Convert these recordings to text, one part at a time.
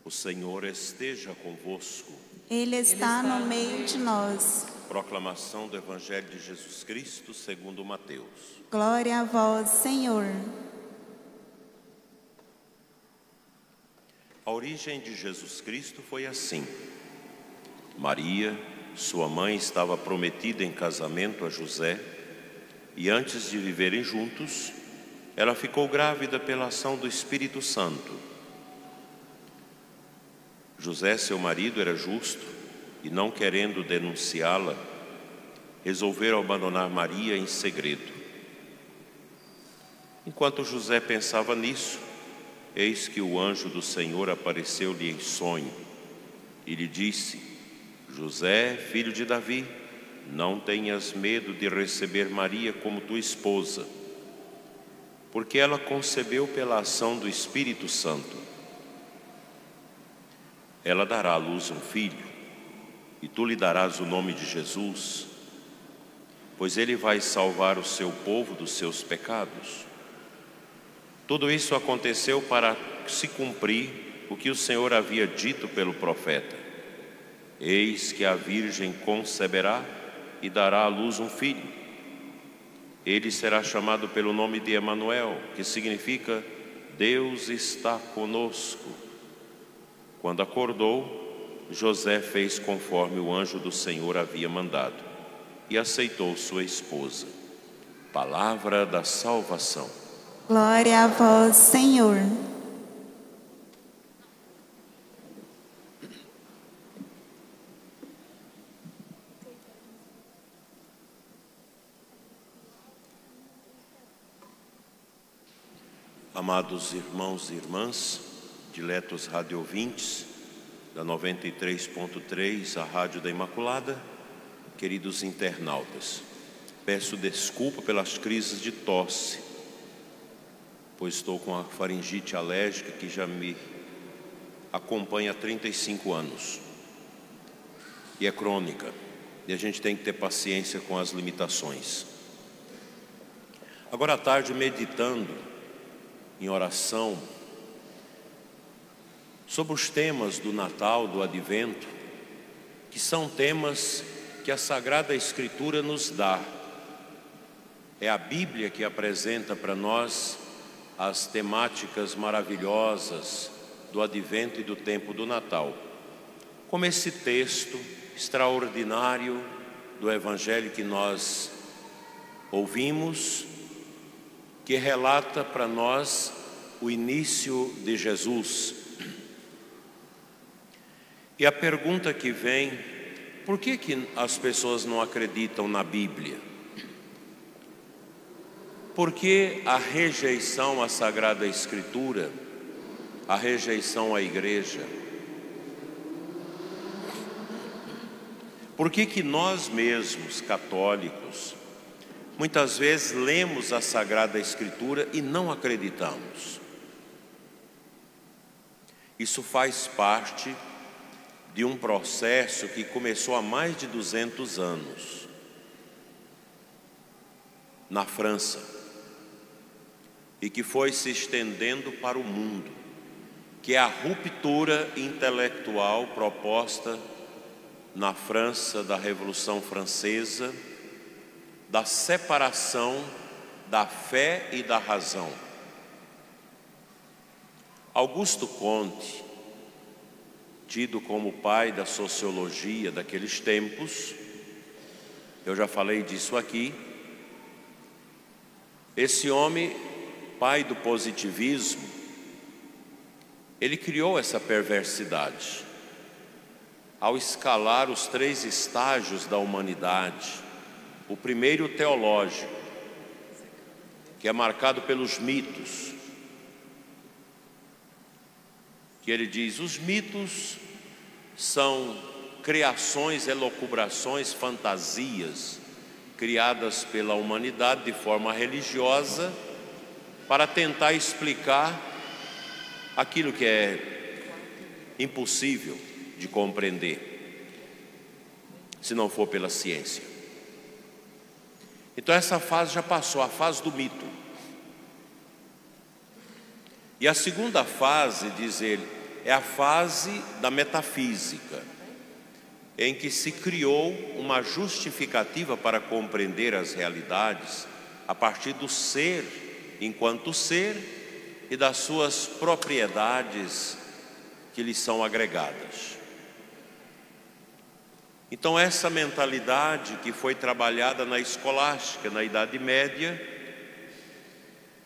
O Senhor esteja convosco. Ele está no meio de nós. Proclamação do Evangelho de Jesus Cristo segundo Mateus. Glória a vós, Senhor. A origem de Jesus Cristo foi assim. Maria, sua mãe, estava prometida em casamento a José, e antes de viverem juntos, ela ficou grávida pela ação do Espírito Santo. José, seu marido, era justo e, não querendo denunciá-la, resolveram abandonar Maria em segredo. Enquanto José pensava nisso, eis que o anjo do Senhor apareceu-lhe em sonho e lhe disse: José, filho de Davi, não tenhas medo de receber Maria como tua esposa, porque ela concebeu pela ação do Espírito Santo. Ela dará à luz um filho, e tu lhe darás o nome de Jesus, pois ele vai salvar o seu povo dos seus pecados. Tudo isso aconteceu para se cumprir o que o Senhor havia dito pelo profeta: eis que a virgem conceberá e dará à luz um filho. Ele será chamado pelo nome de Emanuel, que significa Deus está conosco. Quando acordou, José fez conforme o anjo do Senhor havia mandado e aceitou sua esposa. Palavra da salvação. Glória a vós, Senhor. Amados irmãos e irmãs, diletos radiovintes da 93.3, a Rádio da Imaculada, queridos internautas, peço desculpa pelas crises de tosse, pois estou com a faringite alérgica que já me acompanha há 35 anos e é crônica, e a gente tem que ter paciência com as limitações. Agora à tarde, meditando em oração sobre os temas do Natal, do Advento, que são temas que a Sagrada Escritura nos dá. É a Bíblia que apresenta para nós as temáticas maravilhosas do Advento e do tempo do Natal, como esse texto extraordinário do Evangelho que nós ouvimos, que relata para nós o início de Jesus. E a pergunta que vem: por que as pessoas não acreditam na Bíblia? Por que a rejeição à Sagrada Escritura, a rejeição à Igreja? Por que nós mesmos, católicos, muitas vezes lemos a Sagrada Escritura e não acreditamos? Isso faz parte de um processo que começou há mais de 200 anos, na França, e que foi se estendendo para o mundo, que é a ruptura intelectual proposta na França da Revolução Francesa, da separação da fé e da razão. Auguste Comte, tido como pai da sociologia daqueles tempos, eu já falei disso aqui, esse homem, pai do positivismo, ele criou essa perversidade ao escalar os 3 estágios da humanidade. O primeiro, o teológico, que é marcado pelos mitos, que ele diz: os mitos são criações, elucubrações, fantasias criadas pela humanidade de forma religiosa para tentar explicar aquilo que é impossível de compreender, se não for pela ciência. Então essa fase já passou, a fase do mito. E a segunda fase, diz ele, é a fase da metafísica, em que se criou uma justificativa para compreender as realidades a partir do ser enquanto ser e das suas propriedades que lhe são agregadas. Então essa mentalidade que foi trabalhada na escolástica, na Idade Média,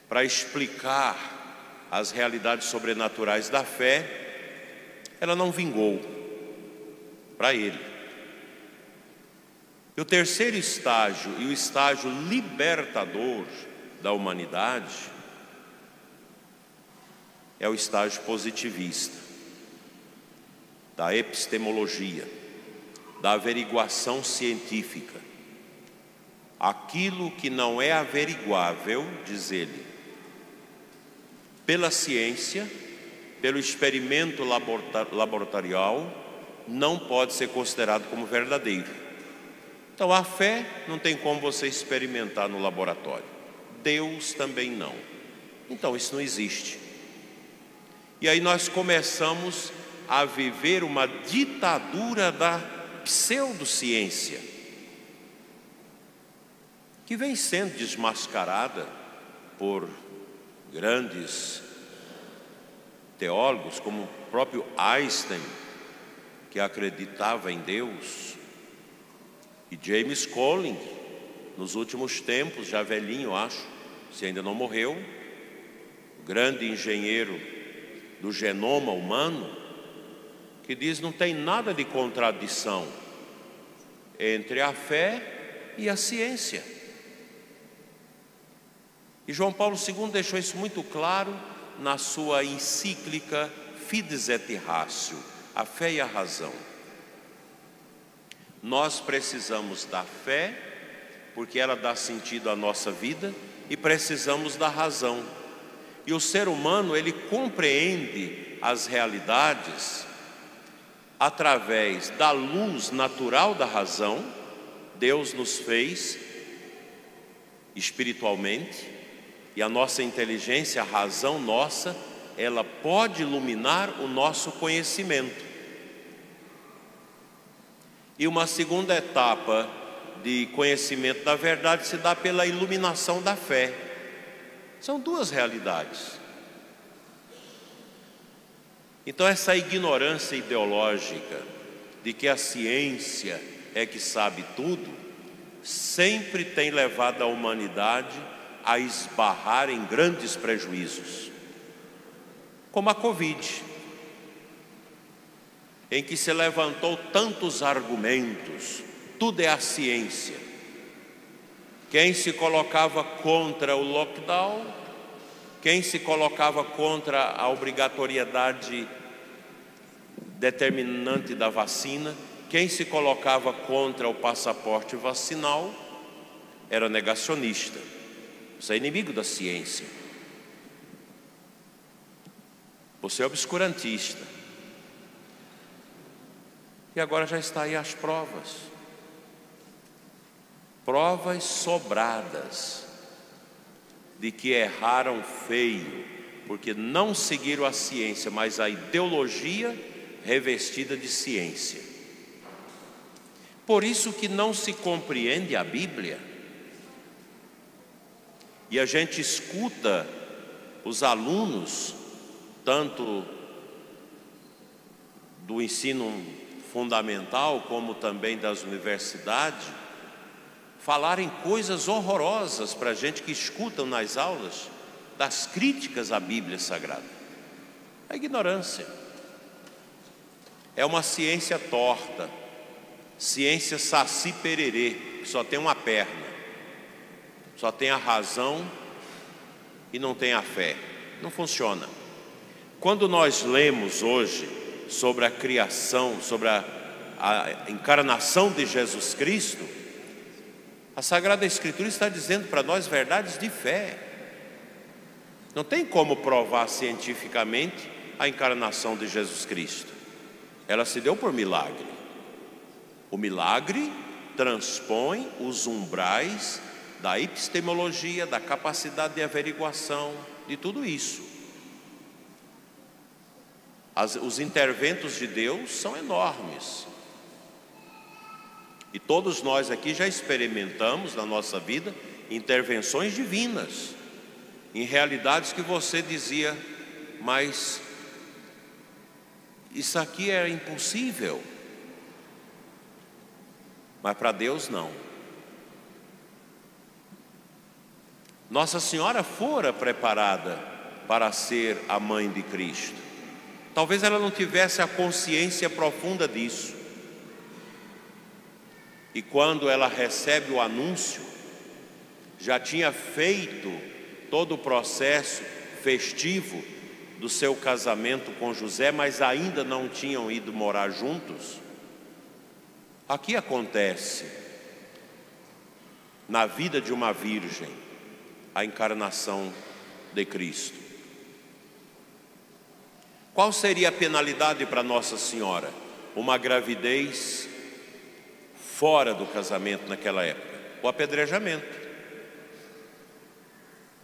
para explicar as realidades sobrenaturais da fé, ela não vingou para ele. E o terceiro estágio, e o estágio libertador da humanidade, é o estágio positivista, da epistemologia, da averiguação científica. Aquilo que não é averiguável, diz ele, pela ciência, pelo experimento laboratorial, não pode ser considerado como verdadeiro. Então a fé não tem como você experimentar no laboratório, Deus também não. Então isso não existe. E aí nós começamos a viver uma ditadura da pseudociência, que vem sendo desmascarada por grandes teólogos, como o próprio Einstein, que acreditava em Deus, e James Collins, nos últimos tempos, já velhinho, acho, se ainda não morreu, grande engenheiro do genoma humano, que diz que não tem nada de contradição entre a fé e a ciência. E João Paulo II deixou isso muito claro na sua encíclica Fides et Ratio, a fé e a razão. Nós precisamos da fé, porque ela dá sentido à nossa vida, e precisamos da razão. E o ser humano, ele compreende as realidades através da luz natural da razão. Deus nos fez espiritualmente, e a nossa inteligência, a razão nossa, ela pode iluminar o nosso conhecimento. E uma segunda etapa de conhecimento da verdade se dá pela iluminação da fé. São duas realidades. Então essa ignorância ideológica de que a ciência é que sabe tudo, sempre tem levado a humanidade a esbarrar em grandes prejuízos, como a Covid, em que se levantou tantos argumentos, tudo é a ciência. Quem se colocava contra o lockdown, quem se colocava contra a obrigatoriedade determinante da vacina, quem se colocava contra o passaporte vacinal, era negacionista. Você é inimigo da ciência. Você é obscurantista. E agora já está aí as provas. Provas sobradas de que erraram feio, porque não seguiram a ciência, mas a ideologia revestida de ciência. Por isso que não se compreende a Bíblia. E a gente escuta os alunos, tanto do ensino fundamental como também das universidades, falarem coisas horrorosas para a gente que escutam nas aulas, das críticas à Bíblia Sagrada. A ignorância é uma ciência torta, ciência saci pererê, que só tem uma perna, só tem a razão e não tem a fé. Não funciona. Quando nós lemos hoje sobre a criação, sobre a encarnação de Jesus Cristo, a Sagrada Escritura está dizendo para nós verdades de fé. Não tem como provar cientificamente a encarnação de Jesus Cristo. Ela se deu por milagre. O milagre transpõe os umbrais da epistemologia, da capacidade de averiguação, de tudo isso. Os interventos de Deus são enormes. E todos nós aqui já experimentamos na nossa vida intervenções divinas, em realidades que você dizia, mas isso aqui é impossível. Mas para Deus não. Nossa Senhora fora preparada para ser a mãe de Cristo. Talvez ela não tivesse a consciência profunda disso. E quando ela recebe o anúncio, já tinha feito todo o processo festivo do seu casamento com José, mas ainda não tinham ido morar juntos. Aqui acontece, na vida de uma virgem, a encarnação de Cristo. Qual seria a penalidade para Nossa Senhora? Uma gravidez fora do casamento naquela época, o apedrejamento.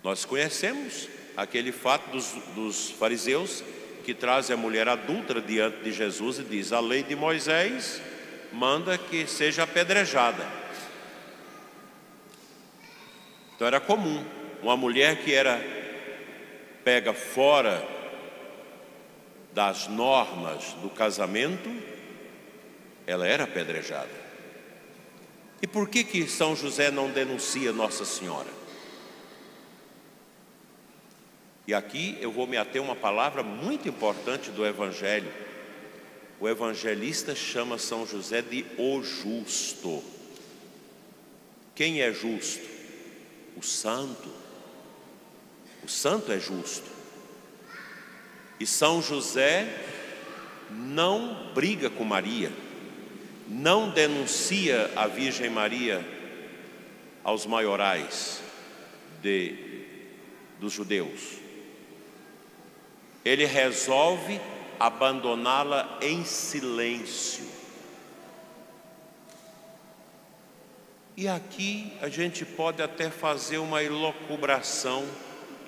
Nós conhecemos aquele fato dos fariseus que trazem a mulher adúltera diante de Jesus e diz: a lei de Moisés manda que seja apedrejada. Então era comum, uma mulher que era pega fora das normas do casamento, ela era apedrejada. E por que São José não denuncia Nossa Senhora? E aqui eu vou me ater a uma palavra muito importante do Evangelho. O evangelista chama São José de o justo. Quem é justo? O santo. O santo é justo. E São José não briga com Maria, não denuncia a Virgem Maria aos maiorais dos judeus. Ele resolve abandoná-la em silêncio. E aqui a gente pode até fazer uma elucubração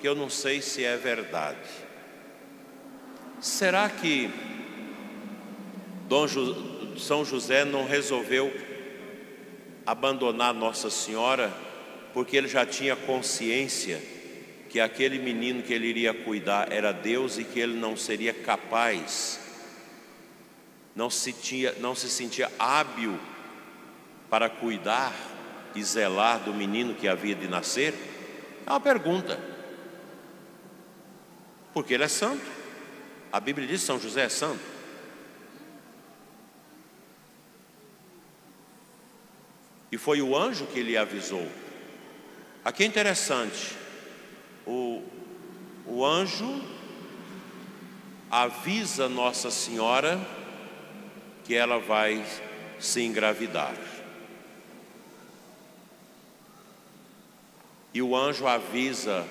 que eu não sei se é verdade. Será que São José não resolveu abandonar Nossa Senhora porque ele já tinha consciência que aquele menino que ele iria cuidar era Deus e que ele não seria capaz, não se sentia hábil para cuidar e zelar do menino que havia de nascer? É uma pergunta. Porque ele é santo. A Bíblia diz que São José é santo. E foi o anjo que lhe avisou. Aqui é interessante. O anjo avisa Nossa Senhora que ela vai se engravidar. E o anjo avisa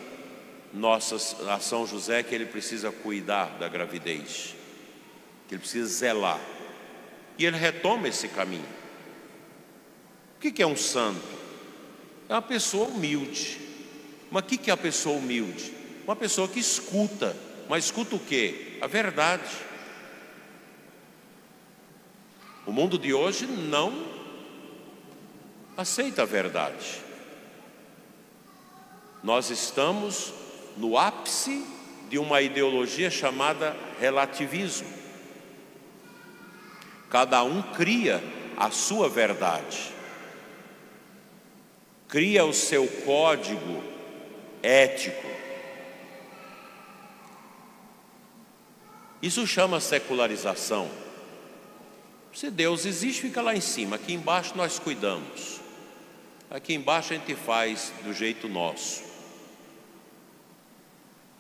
a São José que ele precisa cuidar da gravidez, que ele precisa zelar. E ele retoma esse caminho. O que é um santo? É uma pessoa humilde. Mas o que é a pessoa humilde? Uma pessoa que escuta. Mas escuta o quê? A verdade. O mundo de hoje não aceita a verdade. Nós estamos no ápice de uma ideologia chamada relativismo. Cada um cria a sua verdade, cria o seu código ético. Isso chama secularização. Se Deus existe, fica lá em cima. Aqui embaixo nós cuidamos. Aqui embaixo a gente faz do jeito nosso.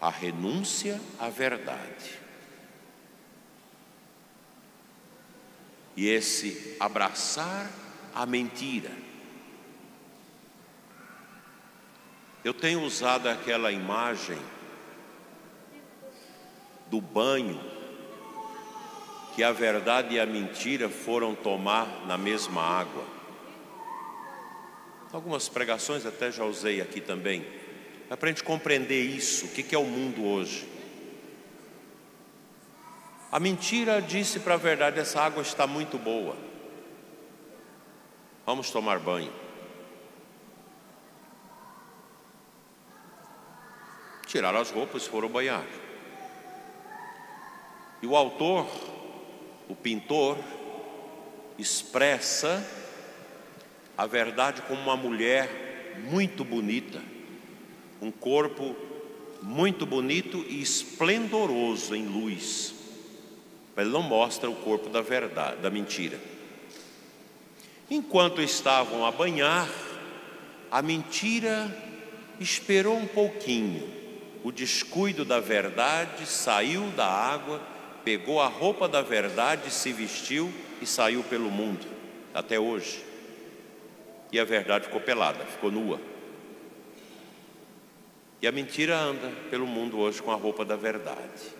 A renúncia à verdade. E esse abraçar a mentira. Eu tenho usado aquela imagem do banho, que a verdade e a mentira foram tomar na mesma água. Algumas pregações até já usei aqui também. É para a gente compreender isso, o que é o mundo hoje. A mentira disse para a verdade: essa água está muito boa, vamos tomar banho. Tiraram as roupas e foram banhar. E o autor, o pintor, expressa a verdade como uma mulher muito bonita, um corpo muito bonito e esplendoroso em luz. Ele não mostra o corpo da verdade, da mentira. Enquanto estavam a banhar, a mentira esperou um pouquinho. O descuido da verdade saiu da água, pegou a roupa da verdade, se vestiu e saiu pelo mundo, até hoje. E a verdade ficou pelada, ficou nua. E a mentira anda pelo mundo hoje com a roupa da verdade.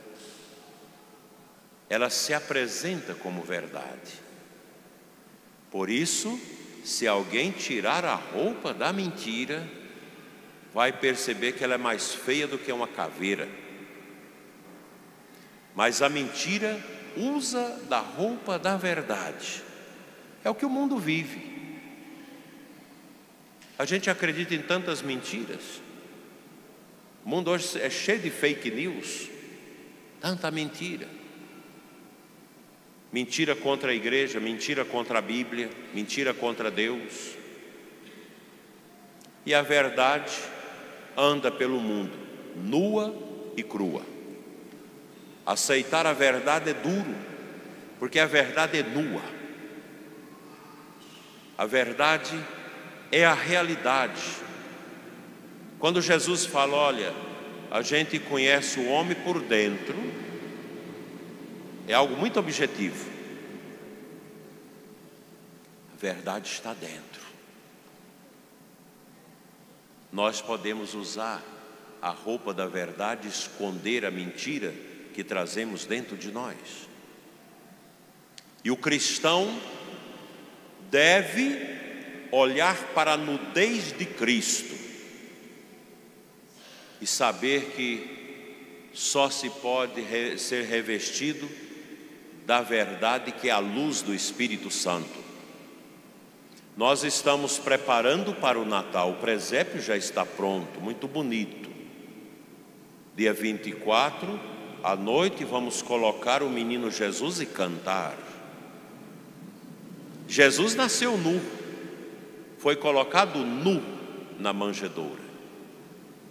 Ela se apresenta como verdade. Por isso, se alguém tirar a roupa da mentira, vai perceber que ela é mais feia do que uma caveira. Mas a mentira usa da roupa da verdade. É o que o mundo vive. A gente acredita em tantas mentiras. O mundo hoje é cheio de fake news. Tanta mentira. Mentira contra a igreja, mentira contra a Bíblia, mentira contra Deus. E a verdade anda pelo mundo, nua e crua. Aceitar a verdade é duro, porque a verdade é nua. A verdade é a realidade. Quando Jesus fala: olha, a gente conhece o homem por dentro, é algo muito objetivo. A verdade está dentro. Nós podemos usar a roupa da verdade, esconder a mentira que trazemos dentro de nós. E o cristão deve olhar para a nudez de Cristo e saber que só se pode ser revestido da verdade, que é a luz do Espírito Santo. Nós estamos preparando para o Natal, o presépio já está pronto, muito bonito. Dia 24, à noite, vamos colocar o menino Jesus e cantar. Jesus nasceu nu, foi colocado nu na manjedoura.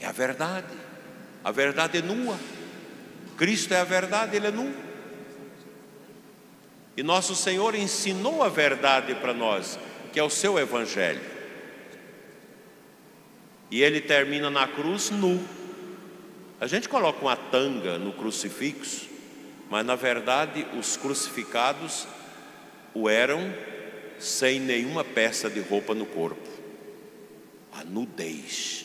É a verdade é nua. Cristo é a verdade, Ele é nu. E nosso Senhor ensinou a verdade para nós, que é o seu Evangelho. E Ele termina na cruz nu. A gente coloca uma tanga no crucifixo, mas na verdade os crucificados o eram sem nenhuma peça de roupa no corpo. A nudez,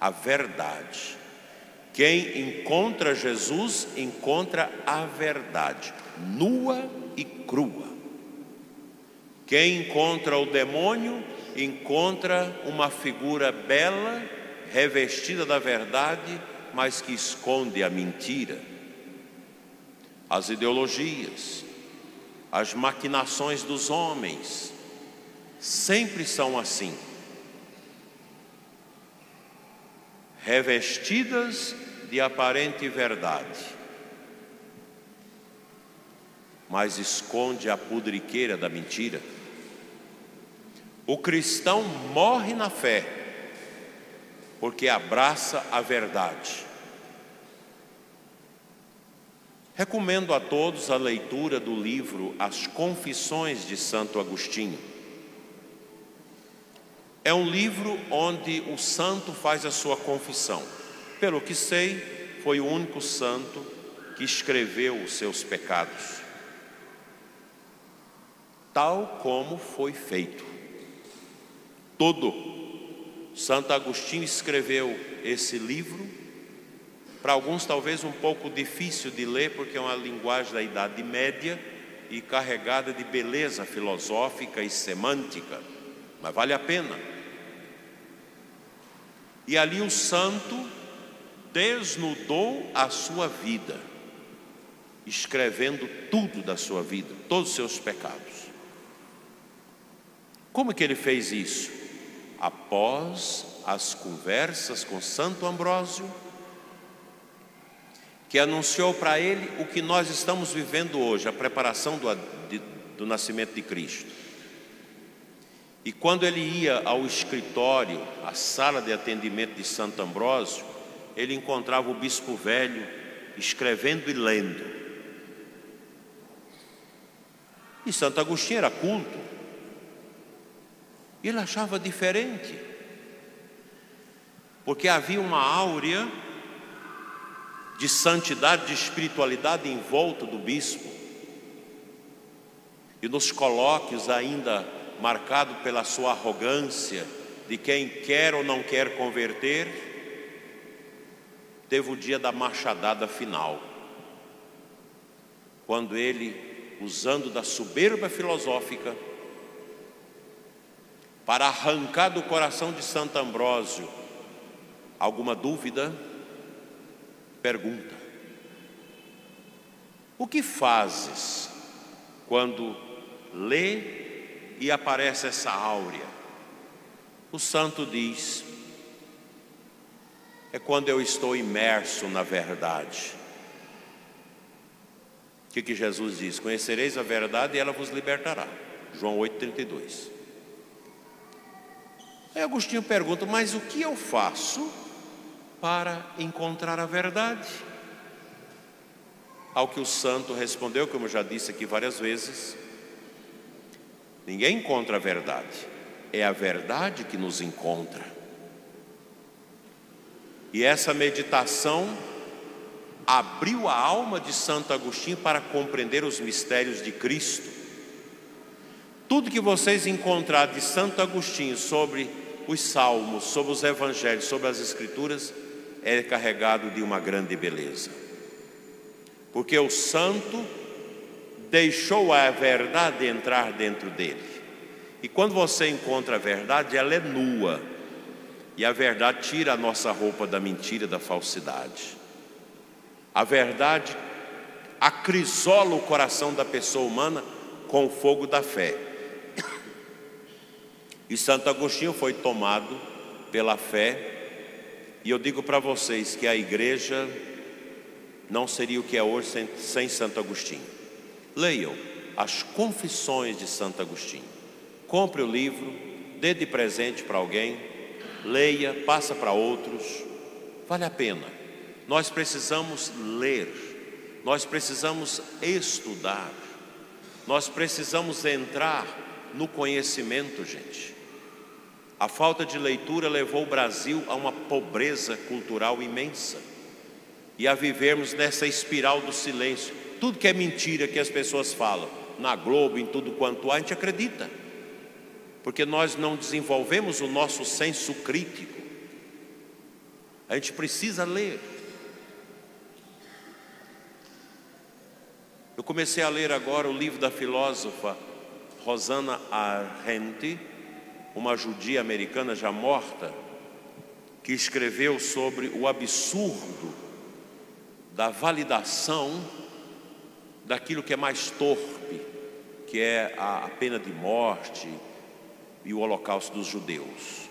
a verdade. Quem encontra Jesus encontra a verdade, nua e crua. Quem encontra o demônio encontra uma figura bela, revestida da verdade, mas que esconde a mentira. As ideologias, as maquinações dos homens sempre são assim, revestidas de aparente verdade, mas esconde a pudriqueira da mentira. O cristão morre na fé, porque abraça a verdade. Recomendo a todos a leitura do livro As Confissões de Santo Agostinho. É um livro onde o santo faz a sua confissão. Pelo que sei, foi o único santo que escreveu os seus pecados, tal como foi feito. Santo Agostinho escreveu esse livro, para alguns talvez um pouco difícil de ler, porque é uma linguagem da Idade Média e carregada de beleza filosófica e semântica, mas vale a pena. E ali o santo desnudou a sua vida, escrevendo tudo da sua vida, todos os seus pecados. Como que ele fez isso? Após as conversas com Santo Ambrósio, que anunciou para ele o que nós estamos vivendo hoje, a preparação do nascimento de Cristo. E quando ele ia ao escritório, à sala de atendimento de Santo Ambrósio, ele encontrava o bispo velho escrevendo e lendo. E Santo Agostinho era culto. E ele achava diferente, porque havia uma áurea de santidade, de espiritualidade em volta do bispo. E nos colóquios ainda marcado pela sua arrogância de quem quer ou não quer converter, teve o dia da machadada final, quando ele, usando da soberba filosófica, para arrancar do coração de Santo Ambrósio alguma dúvida, pergunta: o que fazes quando lê e aparece essa áurea? O santo diz: é quando eu estou imerso na verdade. O que Jesus diz? Conhecereis a verdade e ela vos libertará. João 8,32. Aí Agostinho pergunta: mas o que eu faço para encontrar a verdade? Ao que o santo respondeu, como eu já disse aqui várias vezes: ninguém encontra a verdade, é a verdade que nos encontra. E essa meditação abriu a alma de Santo Agostinho para compreender os mistérios de Cristo. Tudo que vocês encontrarem de Santo Agostinho sobre os salmos, sobre os evangelhos, sobre as escrituras, é carregado de uma grande beleza, porque o santo deixou a verdade entrar dentro dele. E quando você encontra a verdade, ela é nua, e a verdade tira a nossa roupa da mentira, da falsidade. A verdade acrisola o coração da pessoa humana com o fogo da fé. E Santo Agostinho foi tomado pela fé. E eu digo para vocês que a igreja não seria o que é hoje sem Santo Agostinho. Leiam as Confissões de Santo Agostinho. Compre o livro, dê de presente para alguém, leia, passa para outros. Vale a pena. Nós precisamos ler, nós precisamos estudar, nós precisamos entrar no conhecimento, gente. A falta de leitura levou o Brasil a uma pobreza cultural imensa e a vivermos nessa espiral do silêncio. Tudo que é mentira que as pessoas falam, na Globo, em tudo quanto há, a gente acredita, porque nós não desenvolvemos o nosso senso crítico. A gente precisa ler. Eu comecei a ler agora o livro da filósofa Hannah Arendt, uma judia americana já morta, que escreveu sobre o absurdo da validação daquilo que é mais torpe, que é a pena de morte e o holocausto dos judeus.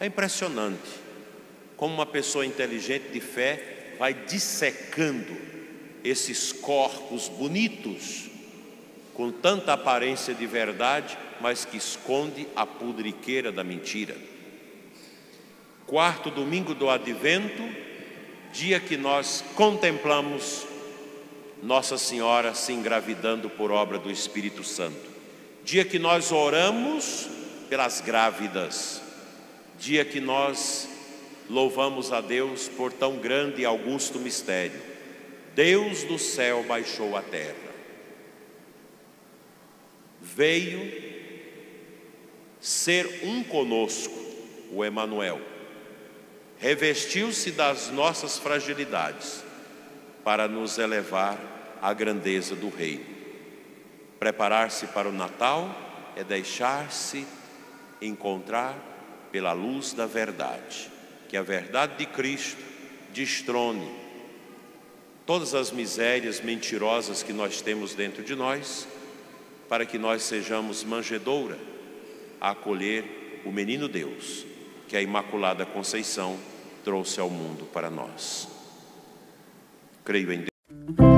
É impressionante como uma pessoa inteligente de fé vai dissecando esses corpos bonitos, com tanta aparência de verdade, mas que esconde a pudriqueira da mentira. Quarto domingo do Advento, dia que nós contemplamos Nossa Senhora se engravidando por obra do Espírito Santo. Dia que nós oramos pelas grávidas. Dia que nós louvamos a Deus por tão grande e augusto mistério. Deus do céu baixou à terra. Veio ser um conosco, o Emanuel. Revestiu-se das nossas fragilidades para nos elevar à grandeza do reino. Preparar-se para o Natal é deixar-se encontrar pela luz da verdade. Que a verdade de Cristo destrone todas as misérias mentirosas que nós temos dentro de nós, para que nós sejamos manjedoura a acolher o menino Deus, que a Imaculada Conceição trouxe ao mundo para nós. Creio em Deus.